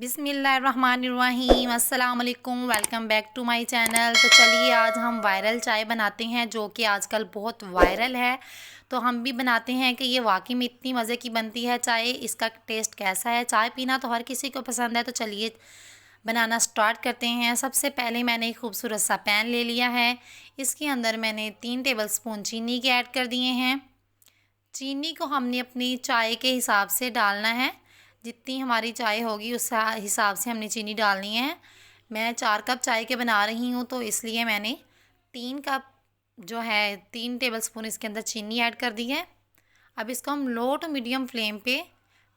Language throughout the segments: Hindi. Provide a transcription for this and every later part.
बिस्मिल्लाहिर्रहमानिर्रहीम, अस्सलाम वालेकुम। Welcome back to my channel. तो चलिए आज हम वायरल चाय बनाते हैं जो कि आजकल बहुत वायरल है। तो हम भी बनाते हैं कि ये वाकई में इतनी मज़े की बनती है चाय, इसका टेस्ट कैसा है। चाय पीना तो हर किसी को पसंद है। तो चलिए बनाना स्टार्ट करते हैं। सबसे पहले मैंने एक खूबसूरत सा पैन ले लिया है। इसके अंदर मैंने 3 टेबलस्पून चीनी के ऐड कर दिए हैं। चीनी को हमने अपनी चाय के हिसाब से डालना है। जितनी हमारी चाय होगी उस हिसाब से हमने चीनी डालनी है। मैं 4 कप चाय के बना रही हूँ तो इसलिए मैंने 3 कप जो है 3 टेबलस्पून इसके अंदर चीनी ऐड कर दी है। अब इसको हम लो टू मीडियम फ्लेम पे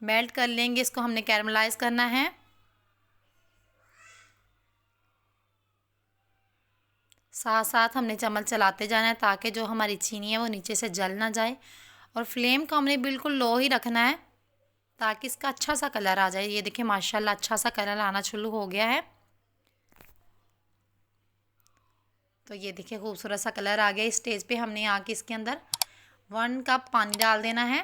मेल्ट कर लेंगे। इसको हमने कैरमलाइज़ करना है। साथ साथ हमने चम्मच चलाते जाना है ताकि जो हमारी चीनी है वो नीचे से जल ना जाए। और फ्लेम को हमने बिल्कुल लो ही रखना है ताकि इसका अच्छा सा कलर आ जाए। ये देखिए माशाल्लाह अच्छा सा कलर आना शुरू हो गया है। तो ये देखिए खूबसूरत सा कलर आ गया। इस स्टेज पे हमने आके इसके अंदर 1 कप पानी डाल देना है।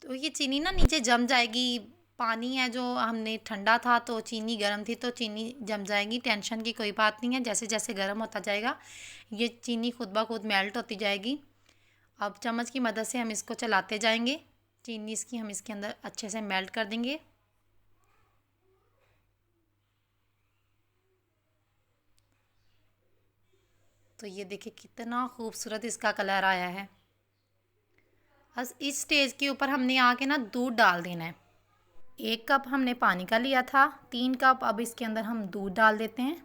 तो ये चीनी ना नीचे जम जाएगी। पानी है जो हमने ठंडा था तो चीनी गर्म थी तो चीनी जम जाएगी। टेंशन की कोई बात नहीं है। जैसे जैसे गर्म होता जाएगा ये चीनी खुद ब खुद मेल्ट होती जाएगी। अब चम्मच की मदद से हम इसको चलाते जाएंगे। चीनी इसकी हम इसके अंदर अच्छे से मेल्ट कर देंगे। तो ये देखिए कितना खूबसूरत इसका कलर आया है। बस इस स्टेज के ऊपर हमने आके ना दूध डाल देना है। 1 कप हमने पानी का लिया था, 3 कप अब इसके अंदर हम दूध डाल देते हैं।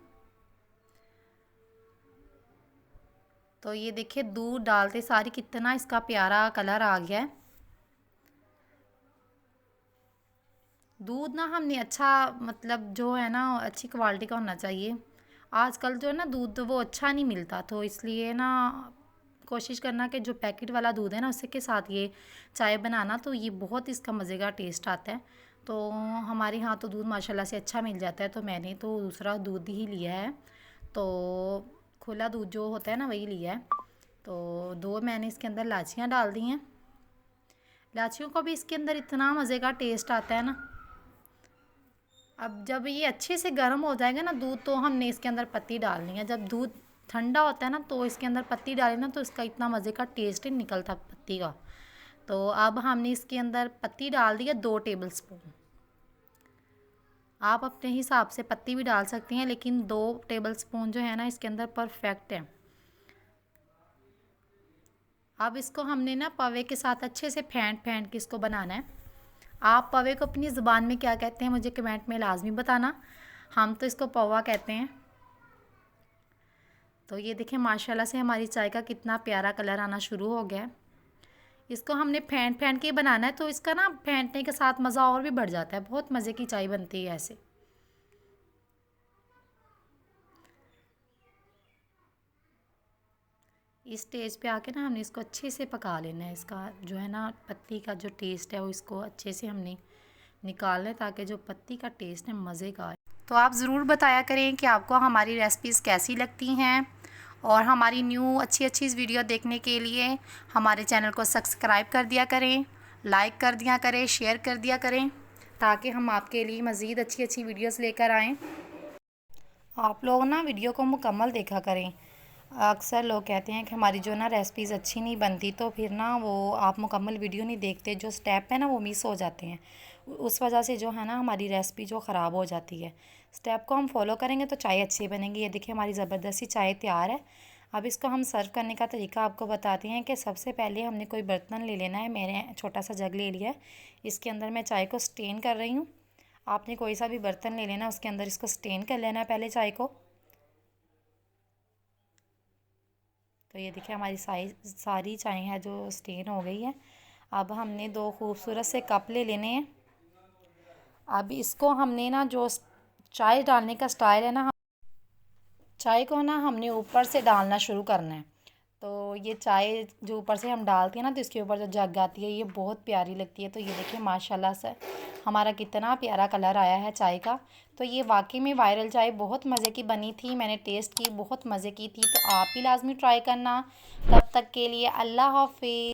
तो ये देखिए दूध डालते सारी कितना इसका प्यारा कलर आ गया है। दूध ना हमने अच्छा मतलब जो है ना अच्छी क्वालिटी का होना चाहिए। आजकल जो है ना दूध वो अच्छा नहीं मिलता तो इसलिए ना कोशिश करना कि जो पैकेट वाला दूध है ना उसी के साथ ये चाय बनाना तो ये बहुत इसका मज़े का टेस्ट आता है। तो हमारे यहाँ तो दूध माशाल्लाह से अच्छा मिल जाता है तो मैंने तो दूसरा दूध ही लिया है। तो खुला दूध जो होता है ना वही लिया है। तो 2 मैंने इसके अंदर इलायचियाँ डाल दी हैं। इलायचियों का भी इसके अंदर इतना मज़े का टेस्ट आता है ना। अब जब ये अच्छे से गर्म हो जाएगा ना दूध तो हमने इसके अंदर पत्ती डालनी है। जब दूध ठंडा होता है ना तो इसके अंदर पत्ती डालें ना तो इसका इतना मज़े का टेस्ट ही निकलता पत्ती का। तो अब हमने इसके अंदर पत्ती डाल दी है 2 टेबलस्पून। आप अपने हिसाब से पत्ती भी डाल सकती हैं लेकिन 2 टेबलस्पून जो है ना इसके अंदर परफेक्ट है। अब इसको हमने ना पवे के साथ अच्छे से फेंट फेंट के इसको बनाना है। आप पवे को अपनी ज़ुबान में क्या कहते हैं मुझे कमेंट में लाजमी बताना। हम तो इसको पवा कहते हैं। तो ये देखें माशाल्लाह से हमारी चाय का कितना प्यारा कलर आना शुरू हो गया है। इसको हमने फेंट फेंट के बनाना है तो इसका ना फेंटने के साथ मज़ा और भी बढ़ जाता है। बहुत मज़े की चाय बनती है ऐसे। इस स्टेज पे आके ना हमने इसको अच्छे से पका लेना है। इसका जो है ना पत्ती का जो टेस्ट है वो इसको अच्छे से हमने निकालना है ताकि जो पत्ती का टेस्ट है मज़े का आए। तो आप ज़रूर बताया करें कि आपको हमारी रेसिपीज़ कैसी लगती हैं। और हमारी न्यू अच्छी अच्छी वीडियो देखने के लिए हमारे चैनल को सब्सक्राइब कर दिया करें, लाइक कर दिया करें, शेयर कर दिया करें ताकि हम आपके लिए मज़ीद अच्छी अच्छी वीडियोस लेकर आएँ। आप लोग ना वीडियो को मुकम्मल देखा करें। अक्सर लोग कहते हैं कि हमारी जो ना रेसिपीज़ अच्छी नहीं बनती तो फिर ना वो आप मुकम्मल वीडियो नहीं देखते, जो स्टेप है ना वो मिस हो जाते हैं। उस वजह से जो है ना हमारी रेसिपी जो ख़राब हो जाती है। स्टेप को हम फॉलो करेंगे तो चाय अच्छी बनेगी। ये देखिए हमारी ज़बरदस्ती चाय तैयार है। अब इसको हम सर्व करने का तरीका आपको बताते हैं कि सबसे पहले हमने कोई बर्तन ले लेना है। मैंने छोटा सा जग ले लिया है। इसके अंदर मैं चाय को स्टेन कर रही हूँ। आपने कोई सा भी बर्तन ले लेना, उसके अंदर इसको स्टेन कर लेना है पहले चाय को। तो ये देखिए हमारी सारी चाय है जो स्टेन हो गई है। अब हमने 2 खूबसूरत से कप ले लेने हैं। अब इसको हमने ना जो चाय डालने का स्टाइल है ना, चाय को ना हमने ऊपर से डालना शुरू करना है। तो ये चाय जो ऊपर से हम डालते हैं ना तो इसके ऊपर जो जग आती है ये बहुत प्यारी लगती है। तो ये देखिए माशाल्लाह से हमारा कितना प्यारा कलर आया है चाय का। तो ये वाकई में वायरल चाय बहुत मज़े की बनी थी। मैंने टेस्ट की, बहुत मज़े की थी। तो आप भी लाजमी ट्राई करना। तब तक के लिए अल्लाह हाफिज़।